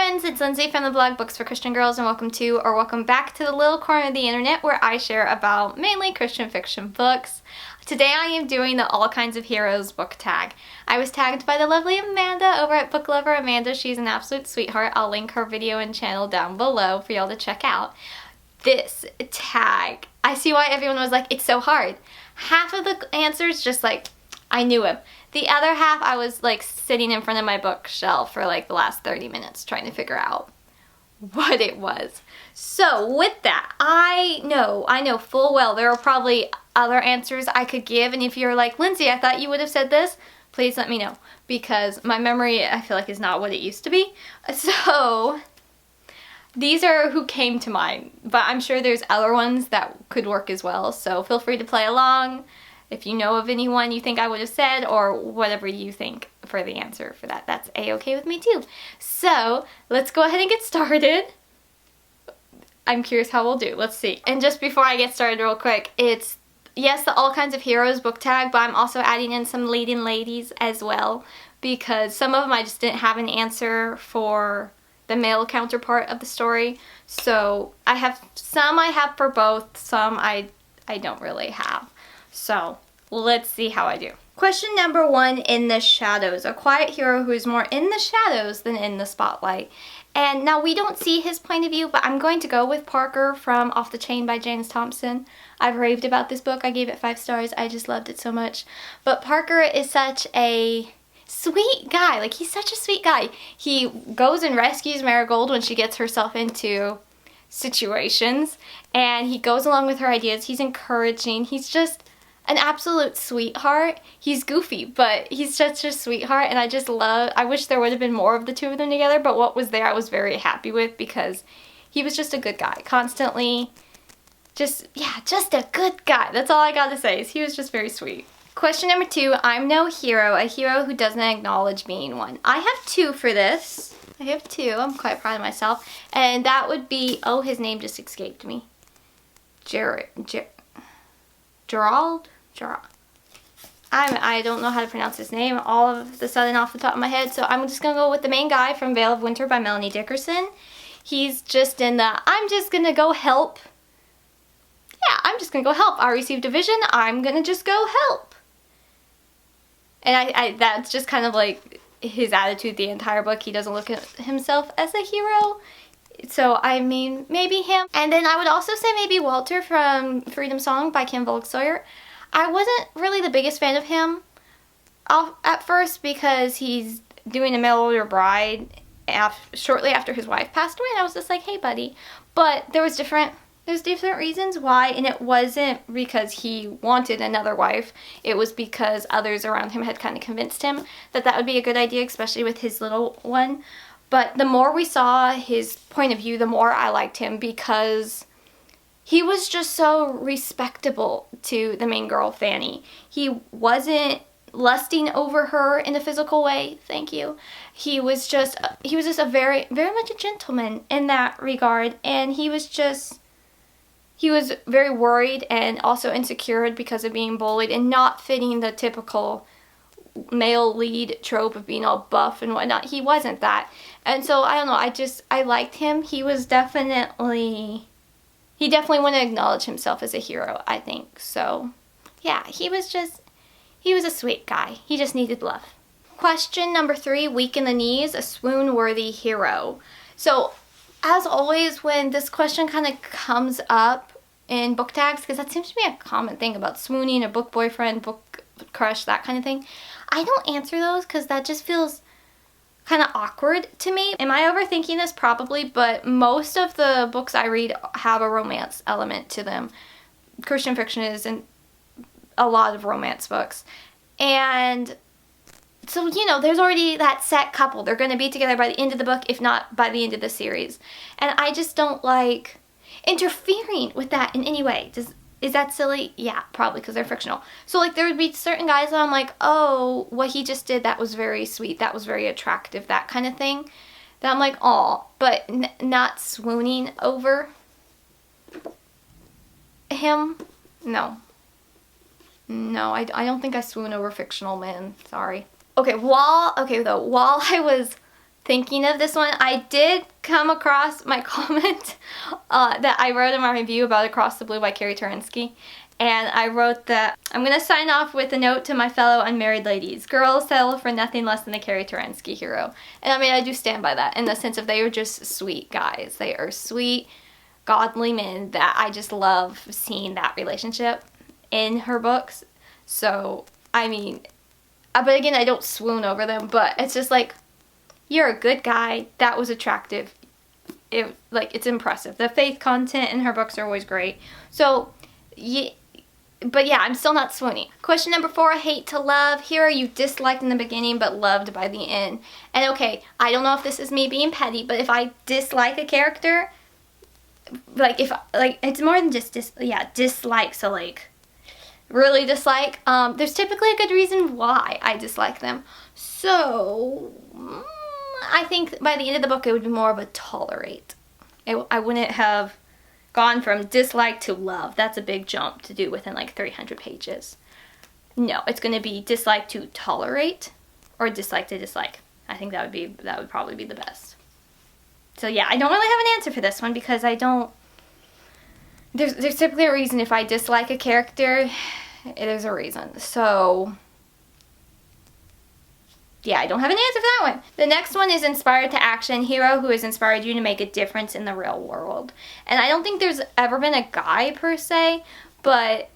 friends, it's Lindsey from the blog Books for Christian Girls, and welcome back to the little corner of the internet where I share about mainly Christian fiction books. Today I am doing the All Kinds of Heroes book tag. I was tagged by the lovely Amanda over at Book Lover Amanda. She's an absolute sweetheart. I'll link her video and channel down below for y'all to check out. This tag, I see why everyone was like, it's so hard. Half of the answers just like, I knew him. The other half, I was like sitting in front of my bookshelf for like the last 30 minutes trying to figure out what it was. So with that, I know full well there are probably other answers I could give, and if you're like, Lindsey, I thought you would have said this, please let me know, because my memory, I feel like, is not what it used to be. So these are who came to mind, but I'm sure there's other ones that could work as well, so feel free to play along. If you know of anyone you think I would have said, or whatever you think for the answer for that, that's a-okay with me too. So let's go ahead and get started. I'm curious how we'll do. Let's see. And just before I get started real quick, it's, yes, the All Kinds of Heroes book tag, but I'm also adding in some leading ladies as well, because some of them I just didn't have an answer for the male counterpart of the story. So I have some I have for both, some I don't really have. So let's see how I do. Question number 1, in the shadows. A quiet hero who is more in the shadows than in the spotlight. And now we don't see his point of view, but I'm going to go with Parker from Off the Chain by Janice Thompson. I've raved about this book. I gave it 5 stars. I just loved it so much. But Parker is such a sweet guy. Like, he's such a sweet guy. He goes and rescues Marigold when she gets herself into situations, and he goes along with her ideas. He's encouraging. He's just an absolute sweetheart. He's goofy, but he's such a sweetheart, and I wish there would have been more of the two of them together, but what was there I was very happy with, because he was just a good guy. Constantly, just a good guy. That's all I gotta say, is he was just very sweet. Question number 2, I'm no hero, a hero who doesn't acknowledge being one. I have 2 for this. I have 2. I'm quite proud of myself. And that would be, oh, his name just escaped me. Gerald? I don't know how to pronounce his name all of the sudden off the top of my head, so I'm just going to go with the main guy from Veil of Winter by Melanie Dickerson. He's just in the, I'm just going to go help. Yeah, I'm just going to go help. I received a vision. I'm going to just go help. And that's just kind of like his attitude the entire book. He doesn't look at himself as a hero. So, I mean, maybe him. And then I would also say maybe Walter from Freedom Song by Sawyer. I wasn't really the biggest fan of him at first, because he's doing a mail order bride shortly after his wife passed away, and I was just like, hey buddy. But there's different reasons why, and it wasn't because he wanted another wife. It was because others around him had kind of convinced him that that would be a good idea, especially with his little one. But the more we saw his point of view, the more I liked him, because he was just so respectable to the main girl, Fanny. He wasn't lusting over her in a physical way, thank you. He was just a very, very much a gentleman in that regard, and he was very worried and also insecure because of being bullied and not fitting the typical male lead trope of being all buff and whatnot. He wasn't that. And so, I don't know, I liked him. He definitely wouldn't acknowledge himself as a hero, I think. So, yeah, he was a sweet guy. He just needed love. Question number 3, weak in the knees, a swoon-worthy hero. So, as always, when this question kind of comes up in book tags, because that seems to be a common thing about swooning, a book boyfriend, book crush, that kind of thing, I don't answer those because that just feels kind of awkward to me. Am I overthinking this? Probably, but most of the books I read have a romance element to them. Christian fiction is in a lot of romance books. And so, you know, there's already that set couple. They're going to be together by the end of the book, if not by the end of the series. And I just don't like interfering with that in any way. Is that silly? Yeah, probably, because they're fictional. So, like, there would be certain guys that I'm like, oh, what he just did, that was very sweet, that was very attractive, that kind of thing. That I'm like, aw, but not swooning over him? No. No, I don't think I swoon over fictional men. Sorry. While I was thinking of this one. I did come across my comment that I wrote in my review about Across the Blue by Carrie Turansky. And I wrote that I'm going to sign off with a note to my fellow unmarried ladies. Girls settle for nothing less than a Carrie Turansky hero. And I mean, I do stand by that in the sense of they are just sweet guys. They are sweet, godly men that I just love seeing that relationship in her books. So, I mean, but again, I don't swoon over them, but it's just like, you're a good guy. That was attractive. It's impressive. The faith content in her books are always great. So, yeah. But yeah, I'm still not swooning. Question number 4, hate to love. Hero you disliked in the beginning but loved by the end. And okay, I don't know if this is me being petty, but if I dislike a character, it's more than just dislike, so like really dislike, there's typically a good reason why I dislike them. So, I think by the end of the book it would be more of a tolerate. I wouldn't have gone from dislike to love. That's a big jump to do within like 300 pages. No, it's going to be dislike to tolerate or dislike to dislike. I think that would probably be the best. So yeah, I don't really have an answer for this one because I don't. There's typically a reason if I dislike a character, there's a reason. So yeah, I don't have an answer for that one. The next one is inspired to action. Hero who has inspired you to make a difference in the real world. And I don't think there's ever been a guy per se, but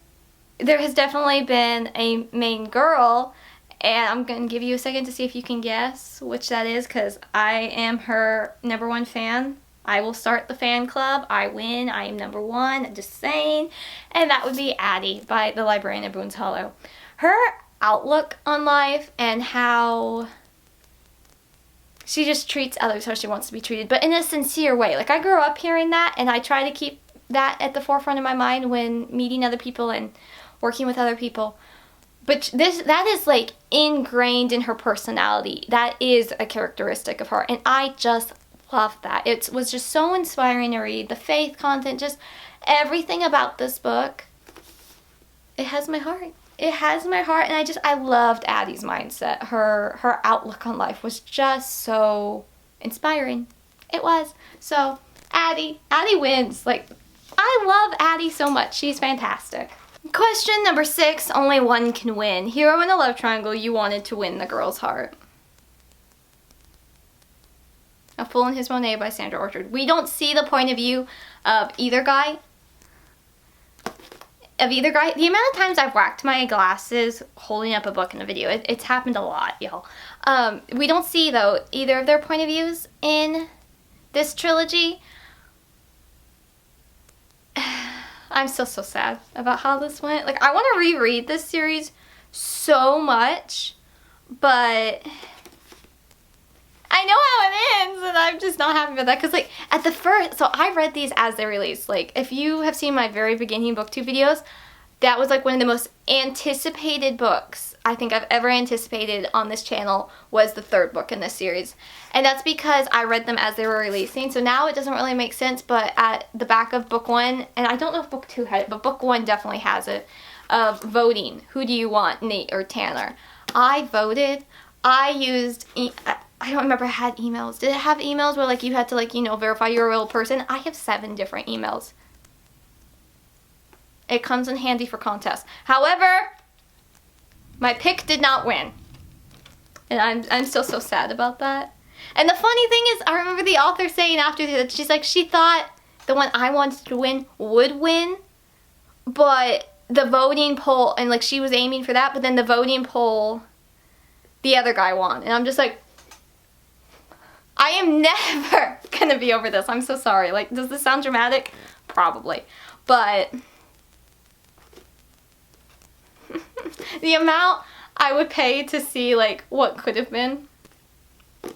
there has definitely been a main girl. And I'm going to give you a second to see if you can guess which that is because I am her #1 fan. I will start the fan club. I win. I am #1. I'm just saying. And that would be Addie by the Librarian of Boone's Hollow. Her outlook on life and how she just treats others how she wants to be treated, but in a sincere way. Like, I grew up hearing that, and I try to keep that at the forefront of my mind when meeting other people and working with other people. But that is like ingrained in her personality. That is a characteristic of her, and I just love that. It was just so inspiring to read. The faith content, just everything about this book, it has my heart. It has my heart, and I loved Addie's mindset. Her outlook on life was just so inspiring. It was. So, Addie wins. Like, I love Addie so much. She's fantastic. Question number 6, only one can win. Hero in a love triangle, you wanted to win the girl's heart. A Fool and His Monet by Sandra Orchard. We don't see the point of view of either guy. The amount of times I've whacked my glasses holding up a book in a video, it's happened a lot, y'all. We don't see, though, either of their point of views in this trilogy. I'm still so sad about how this went. Like, I want to reread this series so much, but I know how it ends, and I'm just not happy with that. Because, like, so I read these as they released. Like, if you have seen my very beginning booktube videos, that was, like, one of the most anticipated books I think I've ever anticipated on this channel was the 3rd book in this series. And that's because I read them as they were releasing. So now it doesn't really make sense, but at the back of book 1, and I don't know if book 2 had it, but book 1 definitely has it, of voting. Who do you want, Nate or Tanner? I voted. I used... I don't remember if it had emails. Did it have emails where, like, you had to, like, you know, verify you're a real person? I have 7 different emails. It comes in handy for contests. However, my pick did not win. And I'm still so sad about that. And the funny thing is, I remember the author saying after that, she's like, she thought the one I wanted to win would win, but the voting poll, and, like, she was aiming for that, but then the voting poll, the other guy won. And I'm just like, I am never gonna be over this. I'm so sorry. Like, does this sound dramatic? Probably. But the amount I would pay to see, like, what could have been,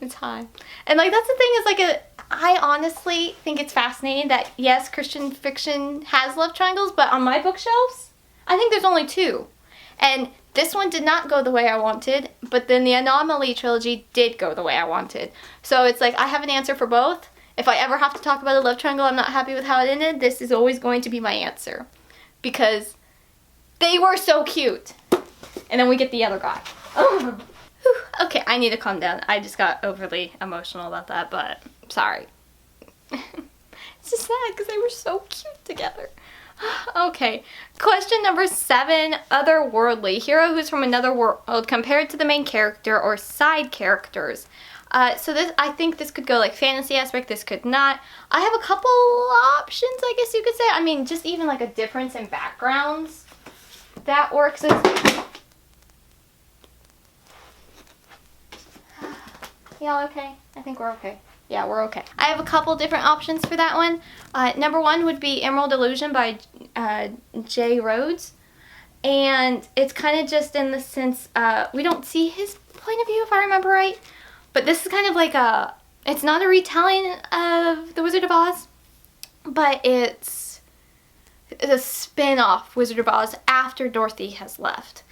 it's high. And, like, that's the thing is, like, I honestly think it's fascinating that, yes, Christian fiction has love triangles, but on my bookshelves, I think there's only 2. And this one did not go the way I wanted, but then the Anomaly trilogy did go the way I wanted. So it's like, I have an answer for both. If I ever have to talk about a love triangle, I'm not happy with how it ended, this is always going to be my answer. Because they were so cute. And then we get the other guy. Whew, okay, I need to calm down. I just got overly emotional about that, but sorry. It's just sad because they were so cute together. Okay, question number 7, otherworldly. Hero who's from another world compared to the main character or side characters. So this, I think this could go like fantasy aspect, this could not. I have a couple options, I guess you could say. I mean, just even like a difference in backgrounds. That works as... Y'all okay? I think we're okay. Yeah, we're okay. I have a couple different options for that one. Number 1 would be Emerald Illusion by J. Rhodes. And it's kind of just in the sense, we don't see his point of view if I remember right. But this is kind of like a, it's not a retelling of The Wizard of Oz, but it's a spin-off Wizard of Oz after Dorothy has left.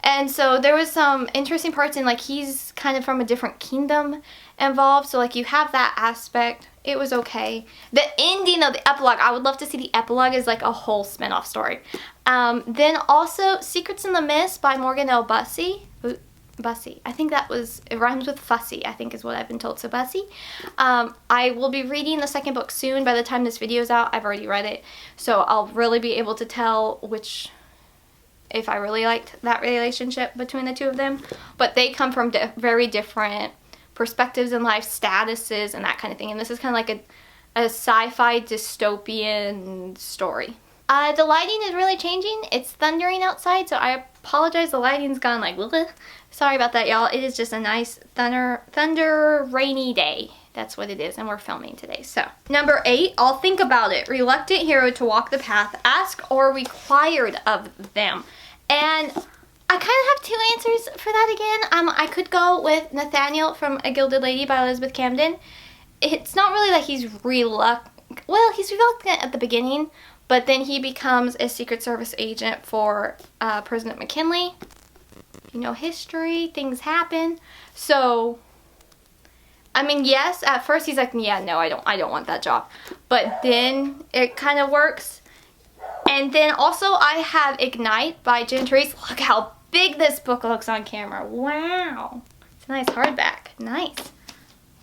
And so there was some interesting parts in, like, he's kind of from a different kingdom involved. So, like, you have that aspect. It was okay. The ending of the epilogue, I would love to see the epilogue as, like, a whole spin-off story. Then also Secrets in the Mist by Morgan L. Busse. Busse. I think that was, it rhymes with fussy, I think is what I've been told. So Busse. I will be reading the second book soon. By the time this video is out, I've already read it. So I'll really be able to tell if I really liked that relationship between the two of them. But they come from very different perspectives in life, statuses, and that kind of thing. And this is kind of like a sci-fi dystopian story. The lighting is really changing. It's thundering outside, so I apologize. The lighting's gone like, bleh. Sorry about that, y'all. It is just a nice thunder rainy day. That's what it is, and we're filming today. So, number 8, I'll think about it. Reluctant hero to walk the path, ask or required of them. And I kind of have 2 answers for that again. I could go with Nathaniel from A Gilded Lady by Elizabeth Camden. It's not really that he's reluctant. Well, he's reluctant at the beginning, but then he becomes a Secret Service agent for President McKinley. You know, history, things happen. So, I mean, yes, at first he's like, yeah, no, I don't want that job. But then it kind of works. And then also I have Ignite by Jenna and Terese. Look how big this book looks on camera. Wow. It's a nice hardback. Nice.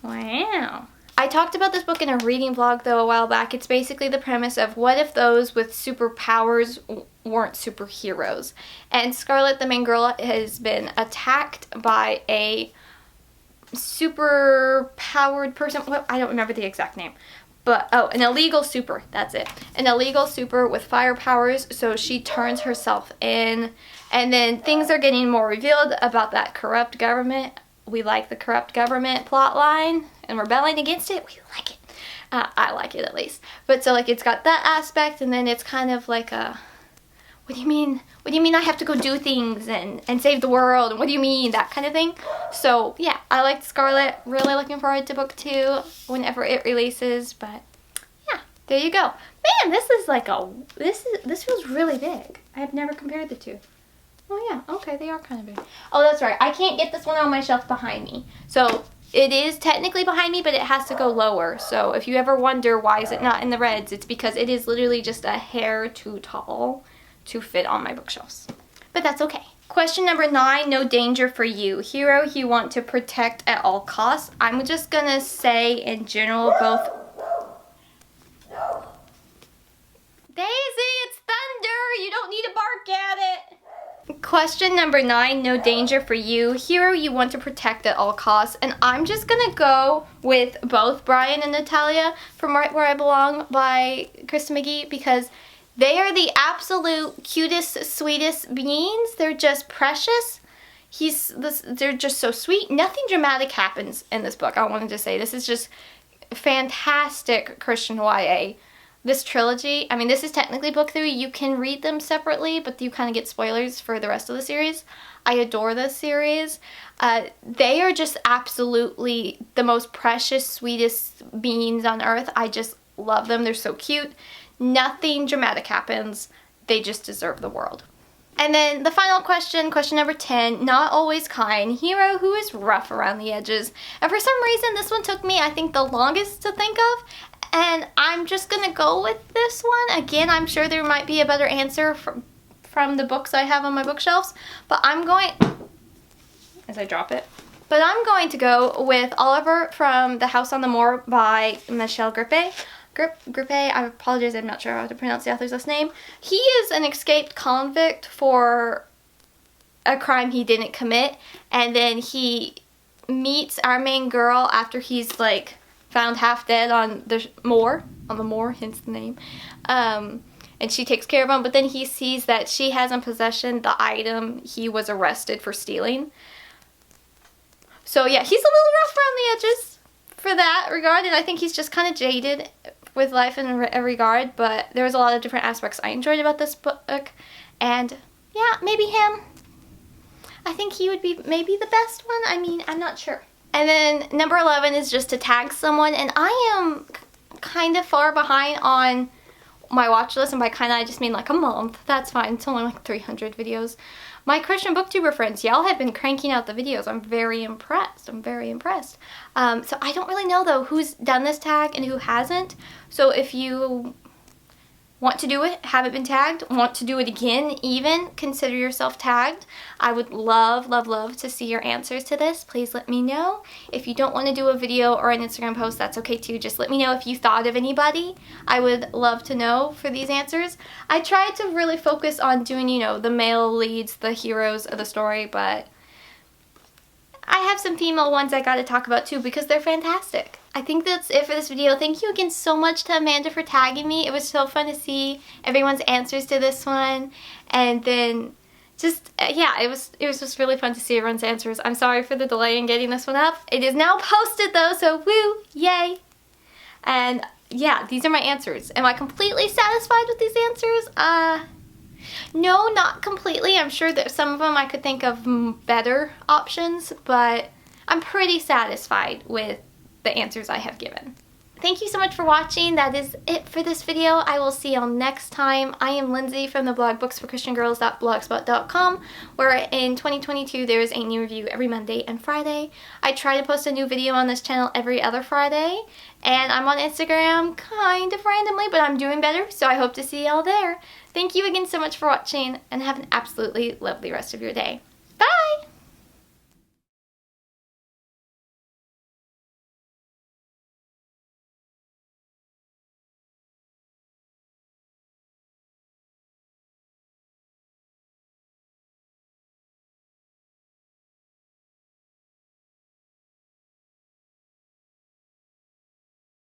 Wow. I talked about this book in a reading vlog though a while back. It's basically the premise of what if those with superpowers weren't superheroes. And Scarlet, the main girl, has been attacked by a super powered person. Well, I don't remember the exact name. But, oh, an illegal super, that's it. An illegal super with fire powers, so she turns herself in. And then things are getting more revealed about that corrupt government. We like the corrupt government plot line and rebelling against it. We like it. I like it at least. But so, like, it's got that aspect, and then it's kind of like a, what do you mean? What do you mean I have to go do things and save the world? And what do you mean? That kind of thing. So, yeah, I liked Scarlet. Really looking forward to book 2 whenever it releases. But, yeah, there you go. Man, this is like this feels really big. I have never compared the two. Oh, yeah. Okay, they are kind of big. Oh, that's right. I can't get this one on my shelf behind me. So, it is technically behind me, but it has to go lower. So, if you ever wonder why is it not in the reds, it's because it is literally just a hair too tall to fit on my bookshelves. But that's okay. Question number 9, no danger for you. Hero you want to protect at all costs. I'm just gonna say in general both. Daisy, it's thunder! You don't need to bark at it! Question number 9, no danger for you. Hero you want to protect at all costs. And I'm just gonna go with both Brian and Natalia from Right Where I Belong by Krista McGee, because they are the absolute cutest, sweetest beings. They're just precious. They're just so sweet. Nothing dramatic happens in this book. I wanted to say this is just fantastic Christian YA. This trilogy, I mean, this is technically book 3. You can read them separately, but you kind of get spoilers for the rest of the series. I adore this series. They are just absolutely the most precious, sweetest beings on earth. I just love them. They're so cute. Nothing dramatic happens. They just deserve the world. And then the final question, question number 10, not always kind. Hero who is rough around the edges. And for some reason, this one took me, I think, the longest to think of. And I'm just going to go with this one. Again, I'm sure there might be a better answer from the books I have on my bookshelves. But I'm going... as I drop it. But I'm going to go with Oliver from The House on the Moor by Michel Griep. Griep, I apologize, I'm not sure how to pronounce the author's last name. He is an escaped convict for a crime he didn't commit, and then he meets our main girl after he's like found half dead on the moor, hence the name. And she takes care of him, but then he sees that she has in possession the item he was arrested for stealing. So yeah, he's a little rough around the edges for that regard, and I think he's just kind of jaded with life in a regard, but there was a lot of different aspects I enjoyed about this book, and yeah, maybe him. I think he would be maybe the best one. I mean, I'm not sure. And then number 11 is just to tag someone, and I am kind of far behind on my watch list, and by kind of I just mean like a month. That's fine. It's only like 300 videos. My Christian booktuber friends, y'all have been cranking out the videos. I'm very impressed. I'm very impressed. So I don't really know though who's done this tag and who hasn't. So if you want to do it, haven't been tagged, want to do it again even, consider yourself tagged. I would love, love, love to see your answers to this. Please let me know. If you don't want to do a video or an Instagram post, that's okay too. Just let me know if you thought of anybody. I would love to know for these answers. I tried to really focus on doing, you know, the male leads, the heroes of the story, but I have some female ones I gotta talk about too because they're fantastic. I think that's it for this video. Thank you again so much to Amanda for tagging me. It was so fun to see everyone's answers to this one. And then just, yeah, it was just really fun to see everyone's answers. I'm sorry for the delay in getting this one up. It is now posted though, so woo, yay. And yeah, these are my answers. Am I completely satisfied with these answers? No, not completely. I'm sure that some of them I could think of better options, but I'm pretty satisfied with the answers I have given. Thank you so much for watching. That is it for this video. I will see y'all next time. I am Lindsey from the blog booksforchristiangirls.blogspot.com, where in 2022 there is a new review every Monday and Friday. I try to post a new video on this channel every other Friday, and I'm on Instagram kind of randomly, but I'm doing better, so I hope to see y'all there. Thank you again so much for watching, and have an absolutely lovely rest of your day.